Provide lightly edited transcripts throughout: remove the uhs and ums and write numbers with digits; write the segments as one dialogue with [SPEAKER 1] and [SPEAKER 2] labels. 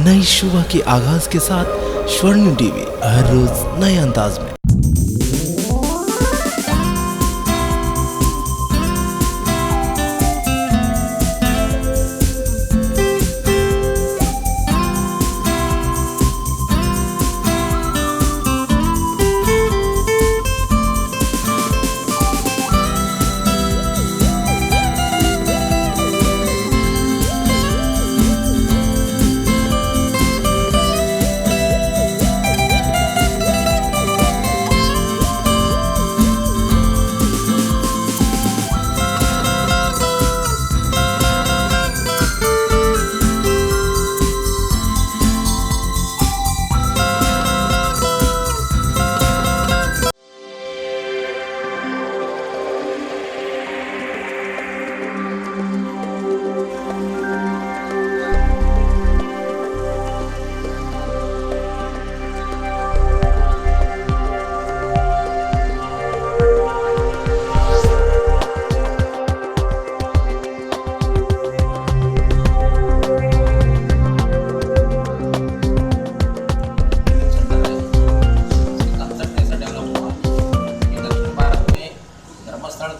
[SPEAKER 1] नई सुबह के आगाज के साथ स्वर्णिम टीवी हर रोज नए अंदाज में।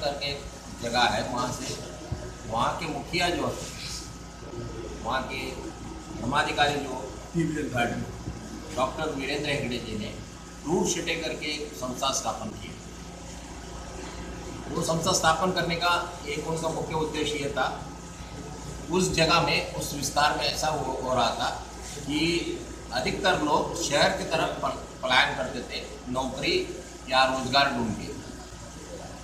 [SPEAKER 2] करके जगह है, वहाँ के मुखिया जो है, वहाँ के धर्माधिकारी जो डॉक्टर वीरेंद्र हेगड़े जी ने रूट शिटे करके संस्था स्थापन की। वो संस्था स्थापन करने का एक उनका मुख्य उद्देश्य ये था, उस जगह में उस विस्तार में ऐसा हो रहा था कि अधिकतर लोग शहर की तरफ पलायन करते थे नौकरी या रोजगार ढूंढ के।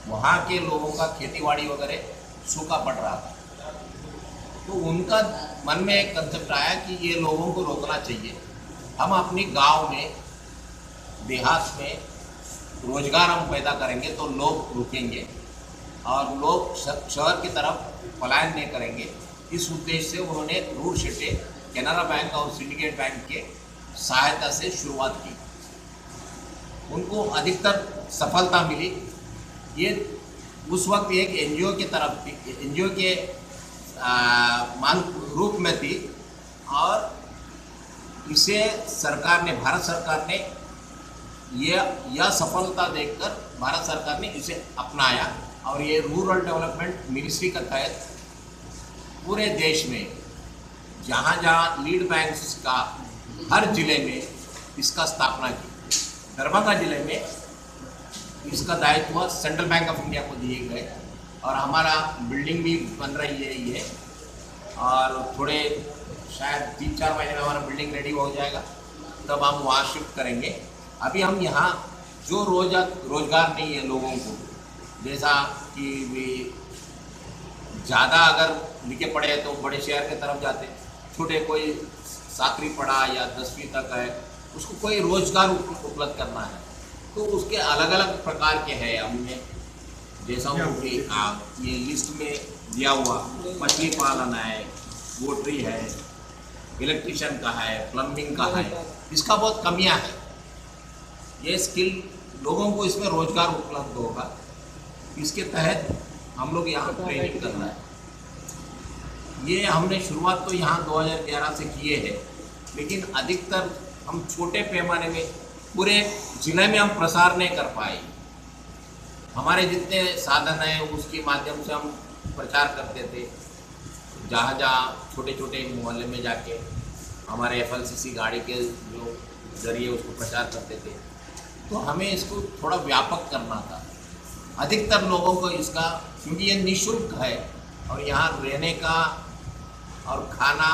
[SPEAKER 2] वहाँ के लोगों का खेतीबाड़ी वगैरह सूखा पड़ रहा था, तो उनका मन में एक कंसेप्ट आया कि ये लोगों को रोकना चाहिए। हम अपनी गांव में देहात में रोजगार हम पैदा करेंगे तो लोग रुकेंगे और लोग शहर की तरफ पलायन नहीं करेंगे। इस उद्देश्य से उन्होंने रूट शिटे कैनरा बैंक और सिंडिकेट बैंक के सहायता से शुरुआत की। उनको अधिकतर सफलता मिली। ये उस वक्त एक एनजीओ की तरफ थी, एनजीओ के रूप में थी, और इसे सरकार ने, भारत सरकार ने यह सफलता देखकर भारत सरकार ने इसे अपनाया और ये रूरल डेवलपमेंट मिनिस्ट्री के तहत पूरे देश में जहाँ जहाँ लीड बैंक्स का हर जिले में इसका स्थापना की। दरभंगा जिले में इसका दायित्व सेंट्रल बैंक ऑफ इंडिया को दिए गए और हमारा बिल्डिंग भी बन रही है ये, और थोड़े शायद 3-4 महीने में हमारा बिल्डिंग रेडी हो जाएगा, तब हम वहाँ शिफ्ट करेंगे। अभी हम यहाँ जो रोजगार नहीं है लोगों को, जैसा कि वे ज़्यादा अगर लिखे पढ़े तो बड़े शहर की तरफ जाते, छोटे कोई 7वीं पढ़ा या 10वीं तक है, उसको कोई रोजगार उपलब्ध करना है तो उसके अलग अलग प्रकार के हैं। हमने जैसा कि ये लिस्ट में दिया हुआ मछली पालन है, पोल्ट्री है, इलेक्ट्रिशियन का है, प्लम्बिंग का है, इसका बहुत कमियां है। ये स्किल लोगों को इसमें रोजगार उपलब्ध होगा, इसके तहत हम लोग यहाँ ट्रेनिंग कर रहे हैं। ये हमने शुरुआत तो यहाँ 2011 से किए हैं, लेकिन अधिकतर हम छोटे पैमाने में पूरे जिले में हम प्रसार नहीं कर पाए। हमारे जितने साधन हैं उसके माध्यम से हम प्रचार करते थे, जहाँ जहाँ छोटे छोटे मोहल्ले में जाके हमारे FLCC गाड़ी के जो जरिए उसको प्रचार करते थे। तो हमें इसको थोड़ा व्यापक करना था, अधिकतर लोगों को इसका, क्योंकि ये निःशुल्क है और यहाँ रहने का और खाना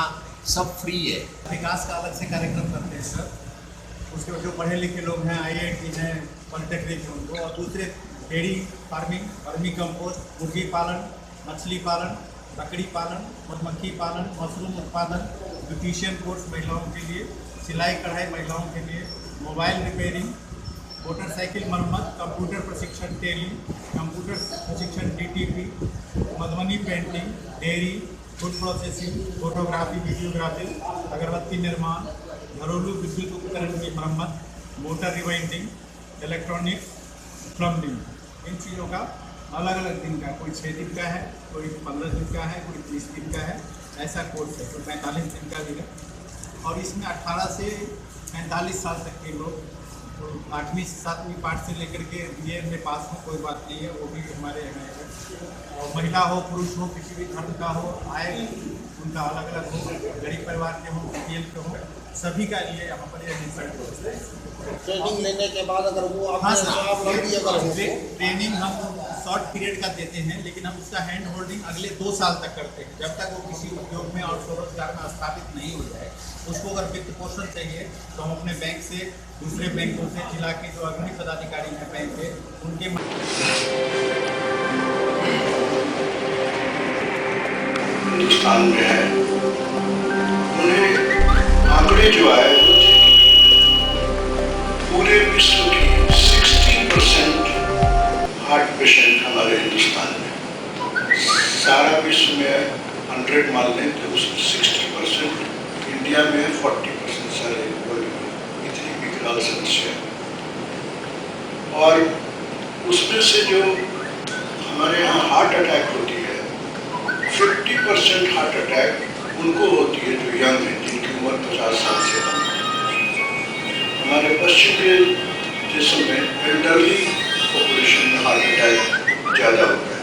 [SPEAKER 2] सब फ्री है।
[SPEAKER 3] विकास का अलग से कार्यक्रम करते हैं सर, उसके बाद जो पढ़े लिखे लोग हैं, IIT हैं, पॉलिटेक्निक हैं उनको, और दूसरे डेयरी फार्मिंग, वर्मी कंपोस्ट, मुर्गी पालन, मछली पालन, बकरी पालन, मधुमक्खी पालन, मशरूम उत्पादन, ब्यूटिशियन कोर्स महिलाओं के लिए, सिलाई कढ़ाई महिलाओं के लिए, मोबाइल रिपेयरिंग, मोटरसाइकिल मरम्मत, कंप्यूटर प्रशिक्षण टेली, कंप्यूटर प्रशिक्षण DTP, Madhubani painting, dairy, food processing, photography, videography, अगरबत्ती निर्माण, घरेलू विद्युत उपकरण की मरम्मत, मोटर रिवाइंडिंग, इलेक्ट्रॉनिक्स, प्लम्बिंग, इन चीज़ों का अलग अलग दिन का, कोई 6 दिन का है, कोई 15 दिन का है, कोई 30 दिन का है, ऐसा कोर्स है। तो 45 दिन का भी है। और इसमें 18 से 45 साल तक के लोग, तो 8वीं 7वीं पाठ से लेकर के BA में पास हो, कोई बात नहीं है, वो भी हमारे यहाँ है। और महिला हो पुरुष हो, किसी भी धर्म का हो, आय उनका अलग अलग हो, गरीब परिवार के हो, BPL के हो, सभी का लिए यहाँ पर यह व्यवस्था है।
[SPEAKER 4] ट्रेनिंग लेने के बाद अगर वो
[SPEAKER 3] हाँ
[SPEAKER 4] आपने
[SPEAKER 3] सर,
[SPEAKER 4] आप लड़की अगर
[SPEAKER 3] ट्रेनिंग हम शॉर्ट पीरियड का देते हैं, लेकिन हम उसका हैंड होल्डिंग अगले 2 साल तक करते हैं, जब तक वो किसी उद्योग में और स्वरोजगार में स्थापित नहीं हो जाए। उसको अगर वित्त पोषण चाहिए तो हम अपने बैंक से, दूसरे बैंकों से, जिला के जो अग्रणी पदाधिकारी हैं बैंक के, उनके
[SPEAKER 5] हिंदुस्तान में है, उन्हें आंकड़े जो आए वो थे पूरे विश्व की 60% हार्ट पेशेंट हमारे हिंदुस्तान में। सारा विश्व में 100 मान लें तो उसमें 60%, इंडिया में 40% सारे वर्ल्ड में, इतनी विकराल समस्या है। और उसमें से जो हमारे यहाँ हार्ट अटैक होती है, 50% हार्ट अटैक उनको होती है जो यंग है, जिनकी उम्र 50 साल से कम है। हमारे पश्चिम के देशों में एल्डरली पॉपुलेशन में हार्ट अटैक ज़्यादा होता है।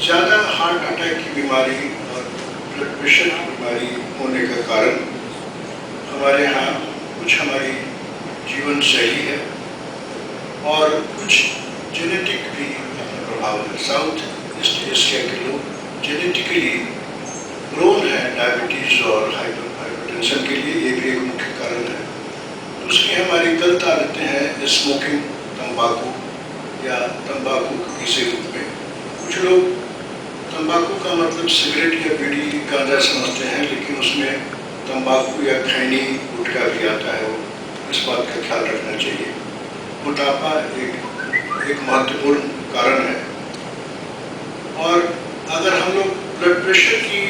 [SPEAKER 5] ज़्यादा हार्ट अटैक की बीमारी और ब्लड प्रेशर की बीमारी होने का कारण हमारे यहाँ कुछ हमारी जीवन शैली है और कुछ जेनेटिक भी प्रभाव है। साउथ ईस्ट एशिया के लोग जेनेटिकली प्रोन है डायबिटीज़ और हाइपरटेंशन के लिए, ये भी एक मुख्य कारण है। उसकी हमारी गलत आदतें हैं, स्मोकिंग, तंबाकू या तंबाकू किसी रूप में। कुछ लोग तंबाकू का मतलब सिगरेट या बीड़ी गांजा समझते हैं, लेकिन उसमें तंबाकू या खैनी गुटखा भी आता है। इस बात का ख्याल रखना चाहिए। मोटापा एक महत्वपूर्ण कारण है। और अगर हम लोग ब्लड प्रेशर की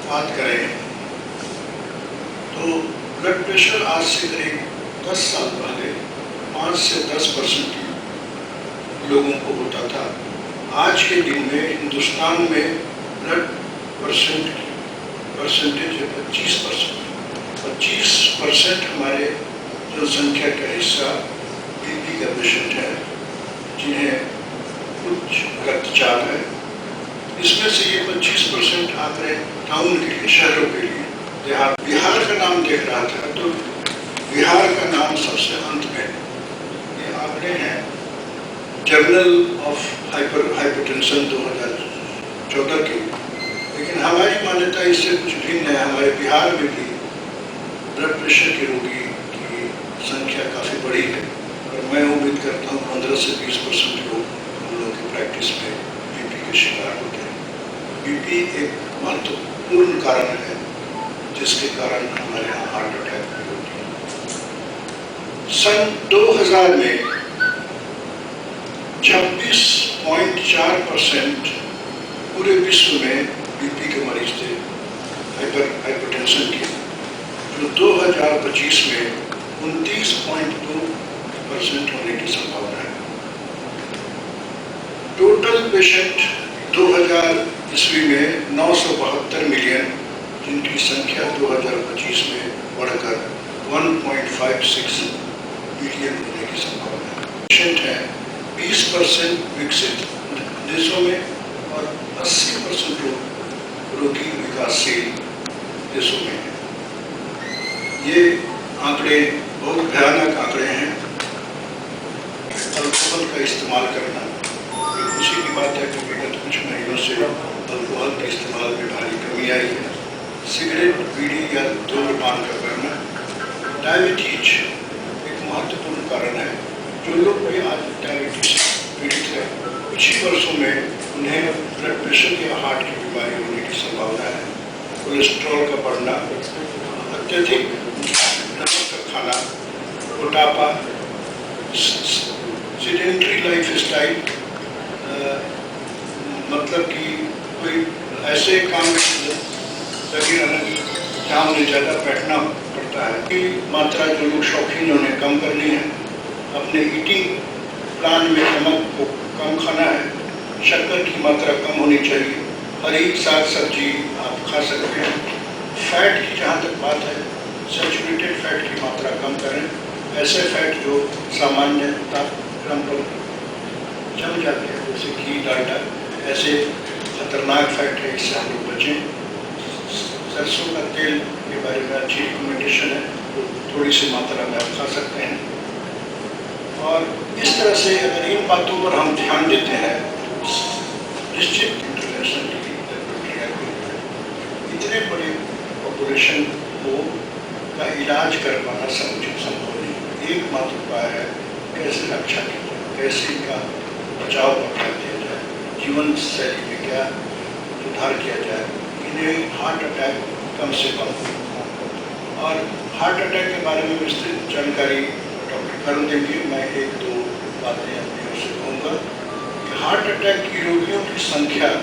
[SPEAKER 5] बात करें तो ब्लड प्रेशर आज से करीब 10 साल पहले 5 से 10% लोगों को होता था। आज के दिन में हिंदुस्तान में ब्लड परसेंटेज है 25%। 25% हमारे जनसंख्या का हिस्सा BP का पेशेंट है, जिन्हें उच्च रक्तचाप है। इसमें से ये 25% आंकड़े टाउन के लिए, शहरों के लिए। बिहार का नाम देख रहा था तो बिहार का नाम सबसे अंत में। ये आंकड़े हैं जर्नल ऑफ हाइपरटेंशन 2014 के, लेकिन हमारी मान्यता इससे कुछ भिन्न है। हमारे बिहार में भी ब्लड प्रेशर के रोगी की संख्या काफ़ी बड़ी है और मैं उम्मीद करता हूँ 15 से 20% लोग हम लोगों की प्रैक्टिस में BP के शिकार होते हैं। BP एक महत्वपूर्ण कारण है जिसके कारण हमारे यहाँ हार्ट अटैक भी होती है। सन 2000 में 26.4% पूरे विश्व में BP के मरीज थे, हाइपरटेंशन के, जो 2025 में 29.2% होने की संभावना है। टोटल पेशेंट 2000 ईस्वी में 972 मिलियन, जिनकी संख्या 2025 में बढ़कर 1.56 बिलियन होने की संभावना है। पेशेंट हैं 20% विकसित देशों में और 80% रोगी विकासशील देशों में हैं। ये आंकड़े बहुत भयानक आंकड़े हैं। अल्कोहल का इस्तेमाल करना ये खुशी की बात है कि विगत कुछ महीनों से अल्कोहल के इस्तेमाल में भारी कमी आई है। सिगरेट, बीड़ी या धूम्रपान का करना, डायबिटीज एक महत्वपूर्ण कारण है। जो लोग भी आज डायबिटीज पीड़ित है, कुछ ही वर्षों में उन्हें ब्लड प्रेशर या हार्ट की बीमारी होने की संभावना है। कोलेस्ट्रॉल का बढ़ना, अत्यधिक नमक का खाना, मोटापा, सेडेंटरी लाइफ स्टाइल, मतलब कि कोई ऐसे काम लगे रहना जहाँ उन्हें ज़्यादा बैठना पड़ता है कि मात्रा जो लोग शौकीन उन्हें कम करनी है। अपने ईटिंग प्लान में नमक को कम खाना है, शक्कर की मात्रा कम होनी चाहिए। हरी साग सब्जी आप खा सकते हैं। फैट की जहाँ तक बात है, सैचुरेटेड फैट की मात्रा कम करें। ऐसे फैट जो सामान्यतः क्रम पर जम जाते हैं, जैसे घी, डालडा, ऐसे खतरनाक फैट है, इससे हम लोग बचें। सरसों का तेल के बारे में अच्छी रिकमेंडेशन है, तो थोड़ी सी मात्रा में आप खा सकते हैं। और इस तरह से अगर इन बातों पर हम ध्यान देते हैं, निश्चित इंटरनेशनल इतने बड़े पॉपुलेशन को का इलाज कर पाना समुचित संभव नहीं। एकमात्र उपाय है कैसे रक्षा की जाए, कैसे इनका बचाव का ख्याल किया जाए, जीवन शैली में क्या सुधार किया जाए, इन्हें हार्ट अटैक कम से कम। और हार्ट अटैक के बारे में विस्तृत जानकारी डॉक्टर करुण देंगे। मैं एक दो बातें अपनी ओर से कहूँगा कि हार्ट अटैक की रोगियों की संख्या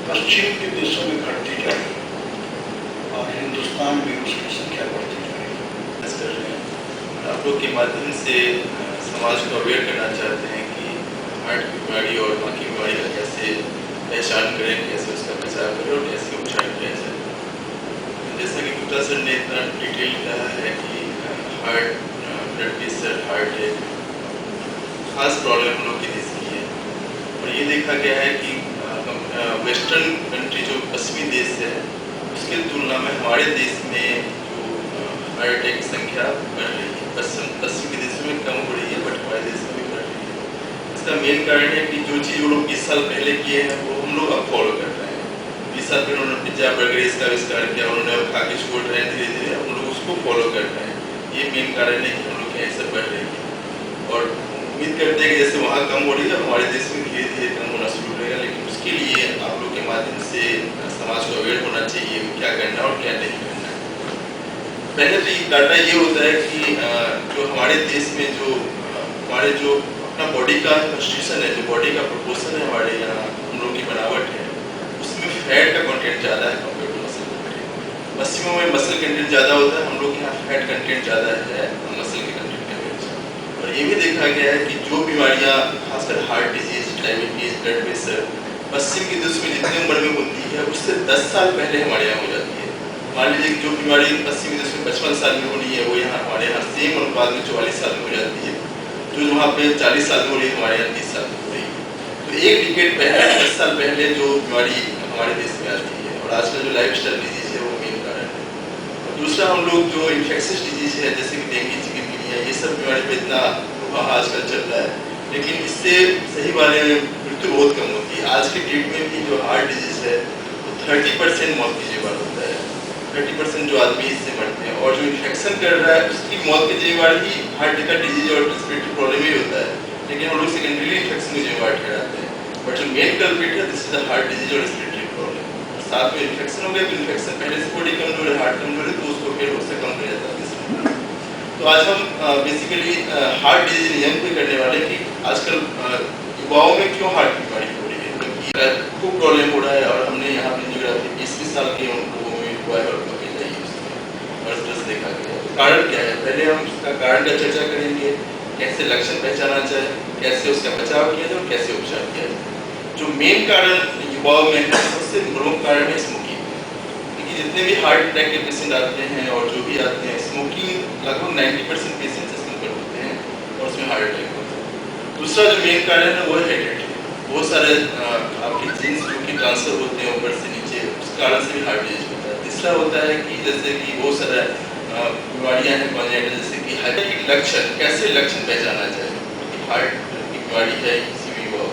[SPEAKER 5] पश्चिम के देशों में घटती जा रही है और हिंदुस्तान में उसकी संख्या बढ़ती जा रही है।
[SPEAKER 6] आप लोग के माध्यम से समाज को अवेयर करना चाहते हैं कि हार्ट की बीमारी और बाकी बीमारी का कैसे पहचान करें, कैसे उसका बचाव करें और कैसे उपचार किया जाए। जैसा कि गुप्ता सर ने इतना डिटेल कहा है कि हार्ट, ब्लड प्रेशर, हार्ट एक खास प्रॉब्लम हम लोग के देश की है। और ये देखा गया है कि वेस्टर्न कंट्री जो पश्चिमी देश है, उसके तुलना में हमारे देश में जो हार्ट अटैक की संख्या बढ़ रही है। पश्चिमी देशों में कम हो रही है, बट हमारे देश में भी बढ़ रही है। इसका मेन कारण है कि जो चीज़ वो लोग 20 साल पहले किए हैं वो हम लोग अब फॉलो कर रहे हैं। 20 साल पहले उन्होंने पिज्जा बर्गर इसका आविष्कार किया, उन्होंने अब खा के छोड़ रहे हैं, धीरे धीरे हम लोग उसको फॉलो कर रहे हैं। ये मेन कारण है कि हम लोग यहाँ सब बढ़ रही है। और उम्मीद करते हैं कि जैसे वहाँ कम हो रही है, हमारे देश में धीरे धीरे कम होना शुरू रहेगा। लेकिन उसके लिए आप लोग के माध्यम से समाज को अवेयर होना चाहिए क्या करना और क्या नहीं करना है। पहले तो डाटा ये होता है कि जो हमारे देश में जो हमारे जो अपना बॉडी का कॉन्स्टिट्यूशन है, जो बॉडी का प्रोपोर्शन है हमारे यहाँ हम लोग की बनावट है, उसमें फैट का कंटेंट ज़्यादा है कंपेयर टू मसल कंटेंट। पश्चिमों में मसल कंटेंट ज़्यादा होता है, हम लोग के यहाँ फैट कंटेंट ज़्यादा है मसल के कंटेंट के अपेक्षा। और ये भी देखा गया है कि जो बीमारियाँ खासकर heart disease, diabetes, blood pressure पश्चिम के देश में जितनी उम्र में होती है उससे 10 साल पहले हमारे यहाँ हो जाती है। मान लीजिए कि जो बीमारी पश्चिमी देश में 55 साल में होनी है वो यहाँ हमारे यहाँ सेम अनुपात में 44 साल में हो जाती है। जो वहाँ पे 40 साल में हो रही है हमारे यहाँ 30 साल में हो रही है। तो एक डिकेड पहले, 10 साल पहले जो बीमारी हमारे देश में आती है। और आजकल जो लाइफ स्टाइल डिजीज है वो मेन कारण है। और दूसरा हम लोग जो इन्फेक्शियस डिजीज है जैसे कि डेंगू, चिकनगुनिया, ये सब बीमारी पर इतना आजकल चल रहा है, लेकिन इससे सही मायने में मृत्यु बहुत कम होती है। आज के डेट में भी जो हार्ट डिजीज है वो 30% मौत की जिम्मेदार होता है। 30% जो आदमी इससे मरते हैं और जो इन्फेक्शन कर रहा है उसकी मौत की जिम्मेदार ही हार्ट का डिजीज और रेस्पिरेटरी प्रॉब्लम ही होता है। लेकिन हम लोग सेकेंडरी इन्फेक्शन की जिम्मेदार ठहराते हैं। बट जो मेन कल्प्रिट है this is the heart disease और रेस्पिरेटरी प्रॉब्लम। साथ में इन्फेक्शन हो गया तो इन्फेक्शन पहले से बॉडी कमजोर है, हार्ट कमजोर है, तो उसको फिर उससे कम कर जाता है। तो आज हम बेसिकली हार्ट डिजीज नियम पे करने वाले कि आजकल युवाओं में क्यों हार्ट की बीमारी हो रही है, क्योंकि खूब प्रॉब्लम हो रहा है। और हमने यहाँ पे जियोग्राफी 20-20 साल के उन लोगों में हुआ है और देखा गया। तो कारण क्या है, पहले हम उसका कारण का चर्चा करेंगे, कैसे लक्षण पहचाना जाए, कैसे उसका बचाव किया जाए और कैसे उपचार किया जाए। जो मेन कारण युवाओं में है सबसे प्रमुख कारण है स्मोकिंग। क्योंकि जितने भी हार्ट अटैक के पेशेंट आते हैं और जो भी आते हैं, स्मोकिंग लगभग 90% पेशेंट स्मोकर होते हैं और उसमें हार्ट अटैक होता है। दूसरा जो मेन कारण है वो है हेरिडिटी। बहुत सारे आपके जीन्स जो कि ट्रांसफर होते हैं ऊपर से नीचे, उस कारण से भी हार्ट डिजीज होता है। तीसरा होता है कि जैसे कि बहुत सारा बीमारियां हैं कॉन्जेनिटल, जैसे कि हार्ट के लक्षण, कैसे लक्षण पहचाना जाए कि हार्ट की बीमारी है किसी भी युवा।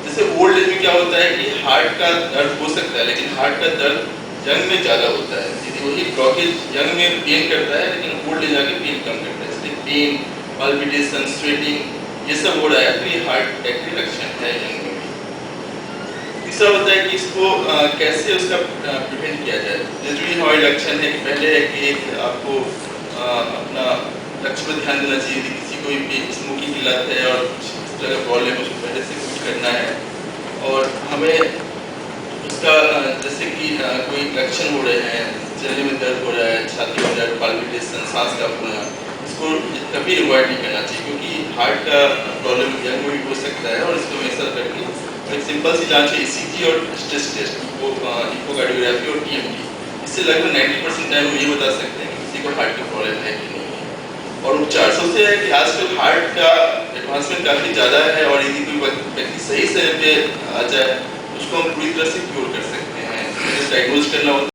[SPEAKER 6] जैसे ओल्ड एज में क्या होता है कि हार्ट का दर्द हो सकता है, लेकिन हार्ट का दर्द यंग में ज़्यादा होता है। यदि वही ब्लॉकेज यंग में पेन करता है, लेकिन ओल्ड एज आके पेन कम करता है। जैसे पेन, पाल्पिटेशन, स्वेटिंग ये सब हो रहा है, तो ये हार्ट अटैक के लक्षण है यंग में भी। तीसरा होता है कि इसको कैसे उसका प्रिवेंट किया जाए। जरूरी हमारे लक्षण है कि पहले है कि आपको अपना लक्ष्य पर ध्यान देना चाहिए। यदि किसी को भी स्मोकिंग की लत है और इस तरह प्रॉब्लम है, उसको पहले से कुछ करना है। और हमें उसका जैसे कि कोई लक्षण हो रहे हैं, चलने में दर्द हो रहा है, छाती में दर्द, पाल्पिटेशन, सांस का फूलना, इसको कभी अवॉइड नहीं करना चाहिए, क्योंकि हार्ट का प्रॉब्लम यंग में भी हो सकता है। और इसको हमेशा करके एक सिंपल सी जांच है ECG और स्ट्रेस टेस्ट, इकोकार्डियोग्राफी और TMT, इससे लगभग 90% टाइम हम ये बता सकते हैं कि किसी को हार्ट की प्रॉब्लम है कि नहीं है। और उपचार सबसे है कि आजकल हार्ट का एडवांसमेंट काफ़ी ज़्यादा है और यदि कोई व्यक्ति सही समय पे आ जाए उसको हम पूरी तरह से क्योर कर सकते हैं। डायग्नोज करना